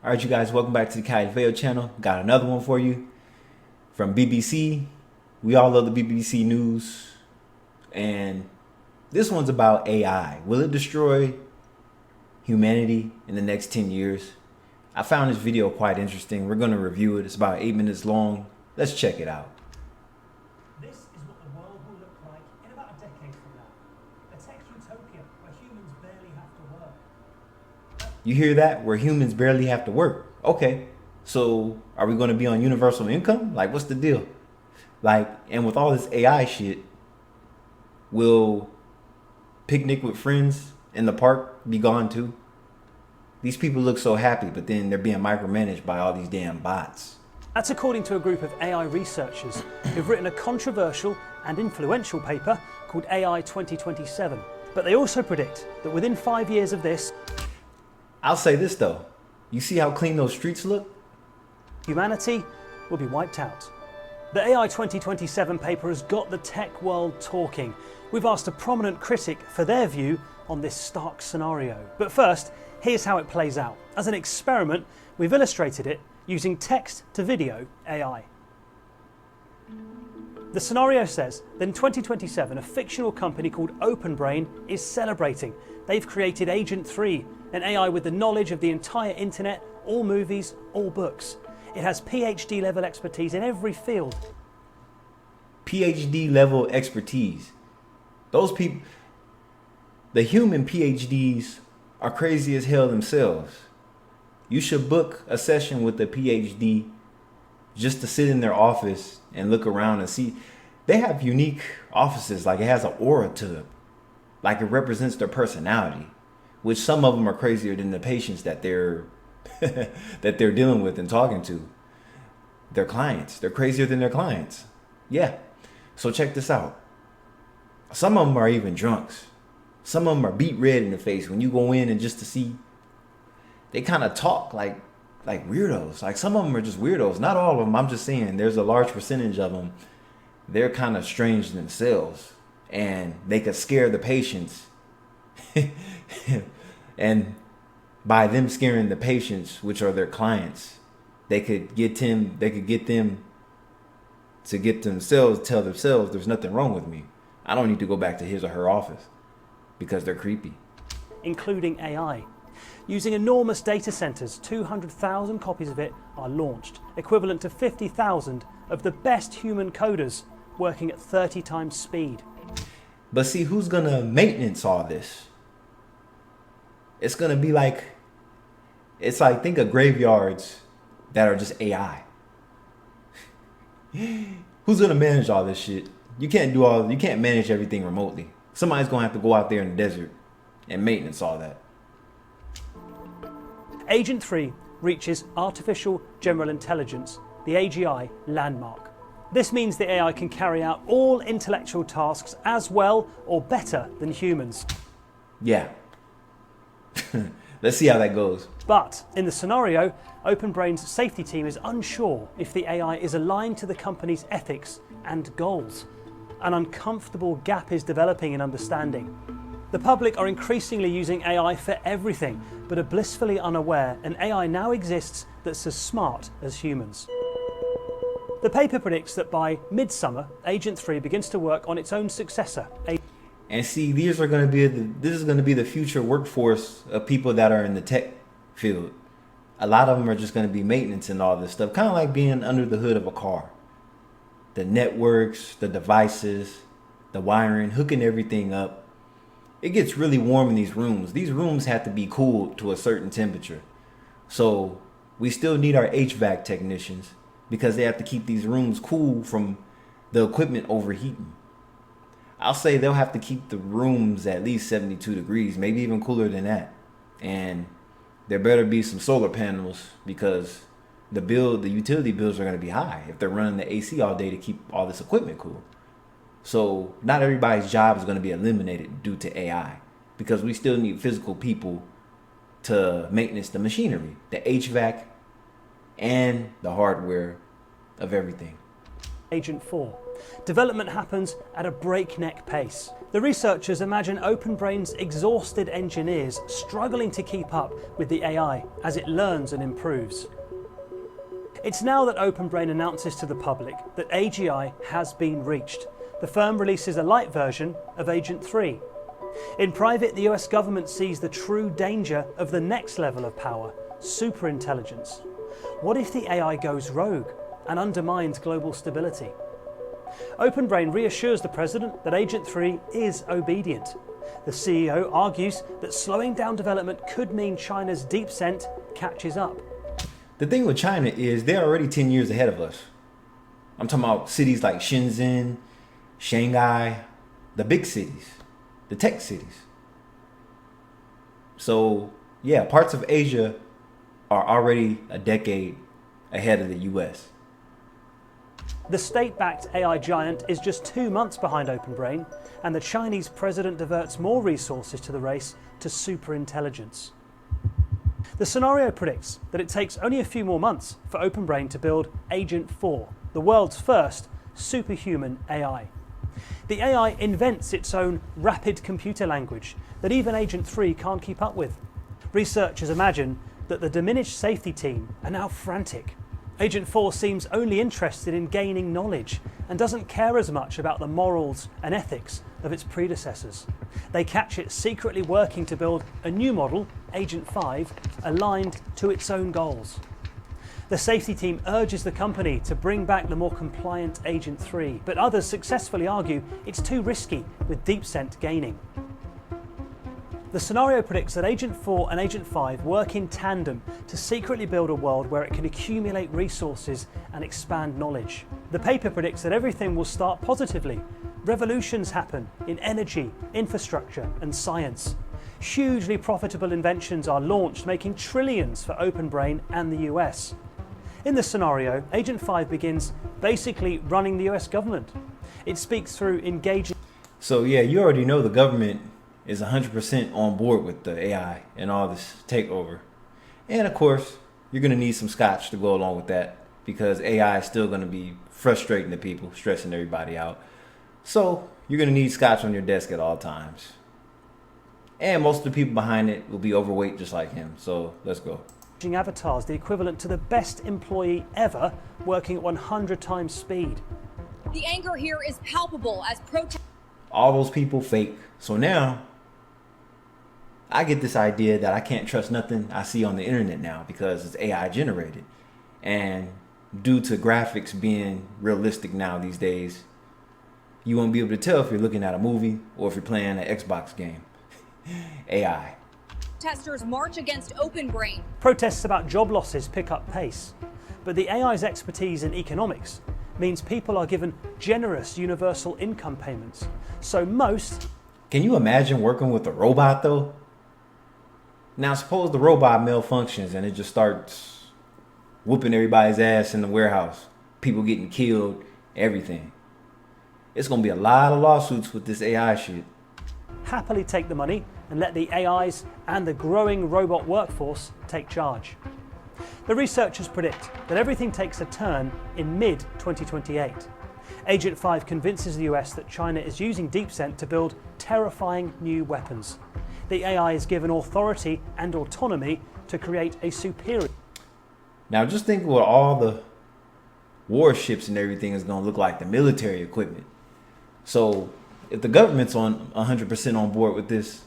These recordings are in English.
All right, you guys, welcome back to the Califeo channel. Got another one for you from BBC. We all love the BBC News. And this one's about AI. Will it destroy humanity in the next 10 years? I found this video quite interesting. We're going to review it. It's about 8 minutes long. Let's check it out. This is what the world will look like in about a decade from now. A tech utopia where humans barely have to work. You hear that? Where humans barely have to work. Okay, so are we going to be on universal income? Like, what's the deal? Like, and with all this AI shit, will picnic with friends in the park be gone too? These people look so happy, but then they're being micromanaged by all these damn bots. That's according to a group of AI researchers who've written a controversial and influential paper called AI 2027. But they also predict that within 5 years of this, I'll say this though. You see how clean those streets look? humanity will be wiped out. The AI 2027 paper has got the tech world talking. We've asked a prominent critic for their view on this stark scenario. But first, here's how it plays out. As an experiment, we've illustrated it using text to video AI. The scenario says that in 2027, a fictional company called OpenBrain is celebrating. They've created Agent 3, an AI with the knowledge of the entire internet, all movies, all books. It has PhD level expertise in every field. PhD level expertise. Those people, the human PhDs are crazy as hell themselves. You should book a session with a PhD just to sit in their office and look around and see. They have unique offices, like it has an aura to it. Like it represents their personality, which some of them are crazier than the patients that they're that they're dealing with and talking to. Their clients. They're crazier than their clients. Yeah. So check this out. Some of them are even drunks. Some of them are beat red in the face when you go in and just to see. They kind of talk like weirdos. Like some of them are just weirdos. Not all of them. I'm just saying there's a large percentage of them. They're kind of strange themselves. And they could scare the patients. And by them scaring the patients, which are their clients, they could get them to get themselves, tell themselves there's nothing wrong with me. I don't need to go back to his or her office because they're creepy. Including AI. Using enormous data centers, 200,000 copies of it are launched, equivalent to 50,000 of the best human coders working at 30 times speed. But see, who's gonna maintenance all this? It's gonna be like, it's like, think of graveyards that are just AI. Who's gonna manage all this shit? You can't manage everything remotely. Somebody's gonna have to go out there in the desert and maintenance all that. Agent 3 reaches Artificial General Intelligence, the AGI landmark. This means the AI can carry out all intellectual tasks as well or better than humans. Yeah. Let's see how that goes. But in the scenario, OpenBrain's safety team is unsure if the AI is aligned to the company's ethics and goals. An uncomfortable gap is developing in understanding. The public are increasingly using AI for everything, but are blissfully unaware an AI now exists that's as smart as humans. The paper predicts that by midsummer, Agent 3 begins to work on its own successor. And see, this is going to be the future workforce of people that are in the tech field. A lot of them are just going to be maintenance and all this stuff, kind of like being under the hood of a car. The networks, the devices, the wiring, hooking everything up. It gets really warm in these rooms. These rooms have to be cooled to a certain temperature. So we still need our HVAC technicians because they have to keep these rooms cool from the equipment overheating. I'll say they'll have to keep the rooms at least 72 degrees, maybe even cooler than that. And there better be some solar panels because the utility bills are going to be high if they're running the AC all day to keep all this equipment cool. So not everybody's job is going to be eliminated due to AI because we still need physical people to maintenance the machinery, the HVAC, and the hardware of everything. Agent 4. Development happens at a breakneck pace. The researchers imagine OpenBrain's exhausted engineers struggling to keep up with the AI as it learns and improves. It's now that OpenBrain announces to the public that AGI has been reached. The firm releases a light version of Agent 3. In private, the US government sees the true danger of the next level of power, superintelligence. What if the AI goes rogue and undermines global stability? OpenBrain reassures the president that Agent 3 is obedient. The CEO argues that slowing down development could mean China's DeepSent catches up. The thing with China is they're already 10 years ahead of us. I'm talking about cities like Shenzhen, Shanghai, the big cities, the tech cities. So yeah, parts of Asia are already a decade ahead of the US. The state-backed AI giant is just 2 months behind OpenBrain, and the Chinese president diverts more resources to the race to superintelligence. The scenario predicts that it takes only a few more months for OpenBrain to build Agent 4, the world's first superhuman AI. The AI invents its own rapid computer language that even Agent 3 can't keep up with. Researchers imagine that the diminished safety team are now frantic. Agent 4 seems only interested in gaining knowledge and doesn't care as much about the morals and ethics of its predecessors. They catch it secretly working to build a new model, Agent 5, aligned to its own goals. The safety team urges the company to bring back the more compliant Agent 3, but others successfully argue it's too risky with DeepSent gaining. The scenario predicts that Agent 4 and Agent 5 work in tandem to secretly build a world where it can accumulate resources and expand knowledge. The paper predicts that everything will start positively. Revolutions happen in energy, infrastructure, and science. Hugely profitable inventions are launched, making trillions for OpenBrain and the US. In this scenario, Agent 5 begins basically running the US government. It speaks through engaging. So yeah, you already know the government is 100% on board with the AI and all this takeover. And of course, you're going to need some scotch to go along with that, because AI is still going to be frustrating the people, stressing everybody out. So you're going to need scotch on your desk at all times. And most of the people behind it will be overweight just like him. So let's go. Avatars, the equivalent to the best employee ever, working at 100 times speed. The anger here is palpable as protest. All those people fake. So now I get this idea that I can't trust nothing I see on the internet now because it's AI generated. And due to graphics being realistic now these days, you won't be able to tell if you're looking at a movie or if you're playing an Xbox game. AI. Protesters march against OpenBrain. Protests about job losses pick up pace. But the AI's expertise in economics means people are given generous universal income payments. So most... Can you imagine working with a robot though? Now suppose the robot malfunctions and it just starts whooping everybody's ass in the warehouse. People getting killed, everything. It's going to be a lot of lawsuits with this AI shit. Happily take the money and let the AIs and the growing robot workforce take charge. The researchers predict that everything takes a turn in mid-2028. Agent 5 convinces the US that China is using DeepSent to build terrifying new weapons. The AI is given authority and autonomy to create a superior... Now just think what all the warships and everything is going to look like, the military equipment. So if the government's on 100% on board with this,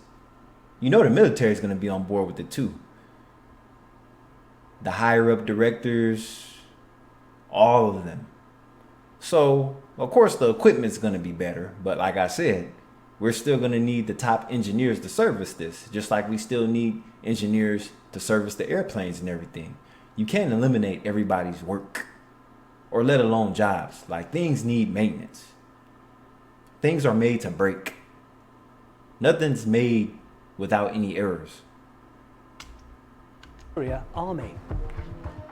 you know the military is going to be on board with it too. The higher up directors, all of them. So of course the equipment's going to be better, but like I said, we're still going to need the top engineers to service this, just like we still need engineers to service the airplanes and everything. You can't eliminate everybody's work, or let alone jobs. Like, things need maintenance. Things are made to break. Nothing's made without any errors. Army.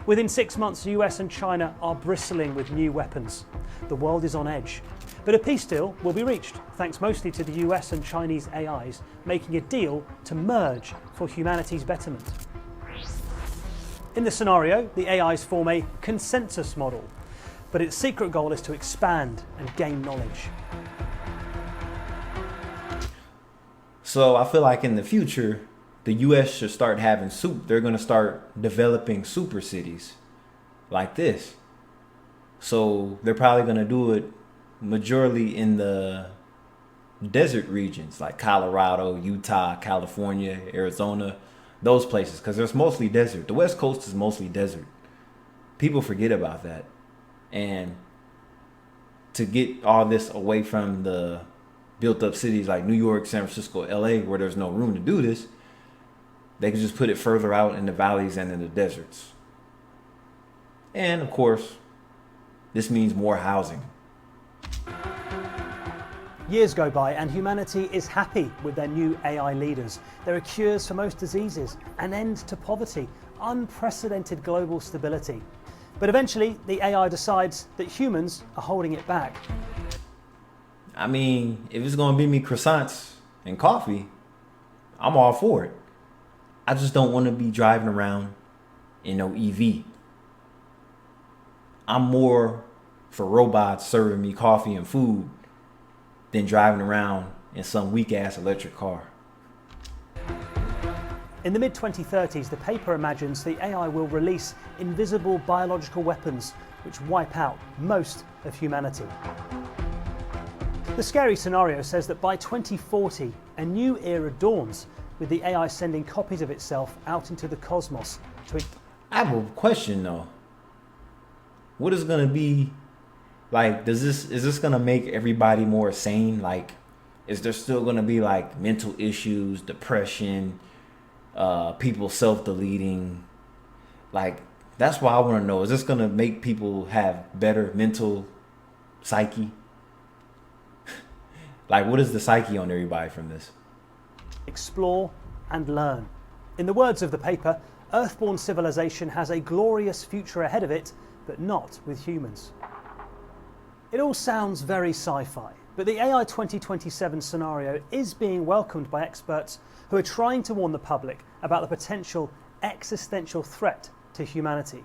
Within 6 months, the US and China are bristling with new weapons. The world is on edge. But a peace deal will be reached, thanks mostly to the US and Chinese AIs making a deal to merge for humanity's betterment. In the scenario, the AIs form a consensus model. but its secret goal is to expand and gain knowledge. So I feel like in the future, the US should start having they're going to start developing super cities like this. So they're probably going to do it majorly in the desert regions like Colorado, Utah, California, Arizona, those places, because there's mostly desert. The West Coast is mostly desert. People forget about that. And to get all this away from the built up cities like New York, San Francisco, LA, where there's no room to do this, they can just put it further out in the valleys and in the deserts. And of course, this means more housing. Years go by and humanity is happy with their new AI leaders. There are cures for most diseases, an end to poverty, unprecedented global stability. But eventually, the AI decides that humans are holding it back. I mean, if it's going to be me croissants and coffee, I'm all for it. I just don't want to be driving around in no EV. I'm more for robots serving me coffee and food than driving around in some weak-ass electric car. In the mid-2030s, the paper imagines the AI will release invisible biological weapons which wipe out most of humanity. The scary scenario says that by 2040, a new era dawns, with the AI sending copies of itself out into the cosmos to... I have a question though. What is going to be like, is this going to make everybody more sane? Like, is there still going to be like mental issues, depression, people self-deleting? Like, that's what I want to know. Is this going to make people have better mental psyche? Like, what is the psyche on everybody from this? explore and learn. In the words of the paper, Earthborn civilization has a glorious future ahead of it, but not with humans. It all sounds very sci-fi, but the AI 2027 scenario is being welcomed by experts who are trying to warn the public about the potential existential threat to humanity.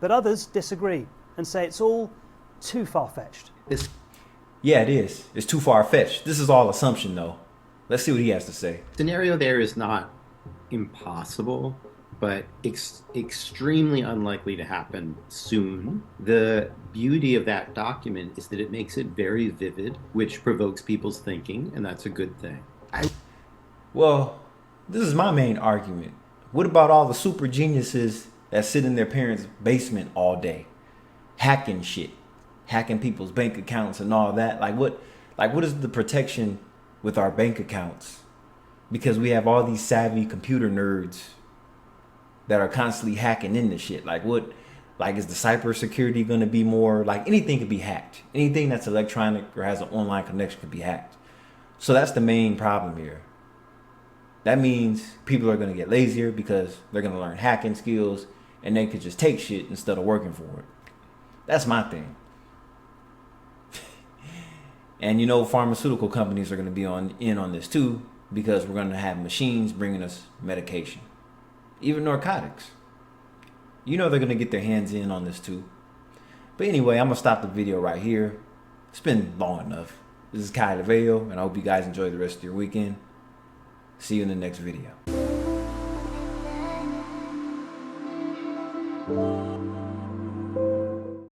But others disagree and say it's all too far-fetched. Yeah, it is. It's too far-fetched. This is all assumption, though. Let's see what he has to say. Scenario there is not impossible, but extremely unlikely to happen soon. The beauty of that document is that it makes it very vivid, which provokes people's thinking, and that's a good thing. Well, this is my main argument. What about all the super geniuses that sit in their parents' basement all day, hacking shit, hacking people's bank accounts and all that? Like what is the protection with our bank accounts? Because we have all these savvy computer nerds that are constantly hacking into shit. Like is the cybersecurity going to be more, like anything could be hacked. Anything that's electronic or has an online connection could be hacked. So that's the main problem here. That means people are going to get lazier because they're going to learn hacking skills and they could just take shit instead of working for it. That's my thing. And pharmaceutical companies are going to be in on this too, because we're going to have machines bringing us medication, even narcotics. They're going to get their hands in on this too. But anyway, I'm going to stop the video right here. It's been long enough. This is Kai DeVeo, and I hope you guys enjoy the rest of your weekend. See you in the next video.